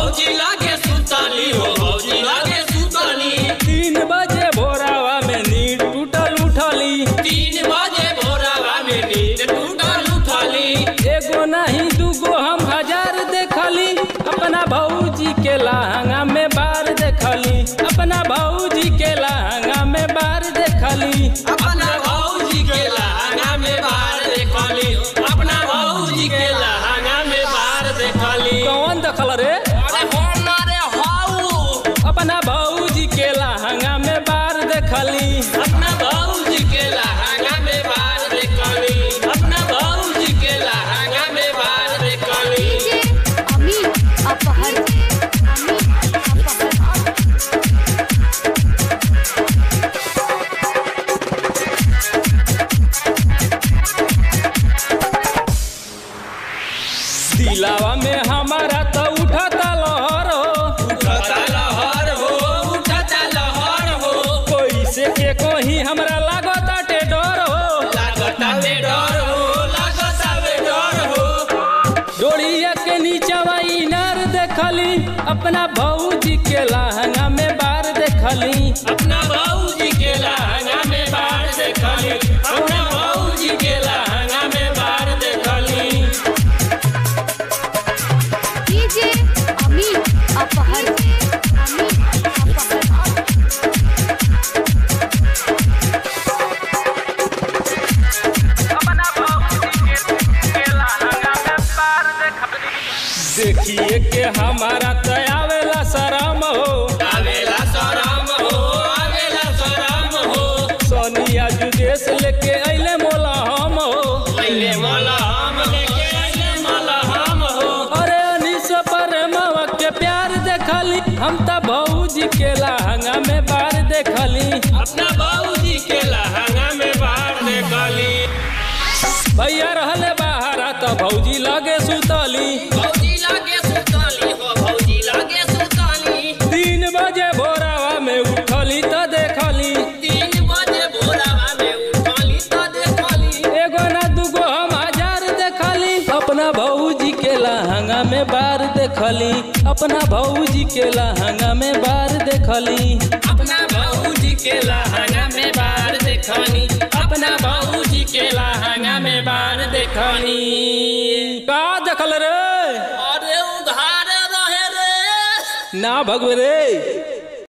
भौजी लागे सुताली हो भौजी लागे सुताली। 3 बजे भोरावा में नींद टूटल उठली। 3 बजे भोरावा में नींद टूटल उठली। एगो नहीं दूगो हम 1000 देखली। अपना भौजी के लहंगा में बार देखली। अपना भौजी के लहंगा में बार देखली। अपना भौजी के लहंगा में बार देखली। अपना भौजी के लहंगा में बार देखली। कौन देखल रे? अरे हो ना रे हाउ। अपना भौजी के लहंगा में बार देखली। अपना भौजी के लहंगा में बार देखली। अपना भौजी के लहंगा में बार देखली। अमित अपहर दिलावा में हमारा तो उठता लहर हो। उठता लहर हो उठता लहर हो। कोई से के कहीं हमरा लागता टे डर हो। लागता वे डर हो लागता वे डर हो। डोरिया के नीचवा इनार देखली। अपना भौजी के लहंगा में बार देखली। अपना भौजी के लहंगा में बार देखली। अपना भौजी के लहंगा में बार देखली। डीजे अमित अपहर देखिए के हमारा तयावेला शरम हो। आवेला शरम हो आवेला शरम हो। सोनिया जुदेश लेके अइले मोला हम हो। अइले मोला हम लेके अइले मोला हम हो। अरे अनिस पर मावा के प्यार देखली। हम त भौजी के लहंगा में बार देखली। अपना भौजी के लहंगा में बार देखली। भैया रहले बाहर त भौजी लगे सुतली। भौजी लागे सुताली हो भौजी लागे सुताली। 3 बजे भोरावा में उठली त देखली। 3 बजे भोरावा में उठली तो देखली। एगो ना दूगो हम 1000 देखली। अपना भौजी के लहंगा में बार देखली। अपना भौजी के लहंगा में बार देखली। अपना भौजी के लहंगा में बार देखनी। अपना भौजी के लहंगा में बार देखनी। का देखल रे? अरे उधार रहे रे। ना भगवे रे।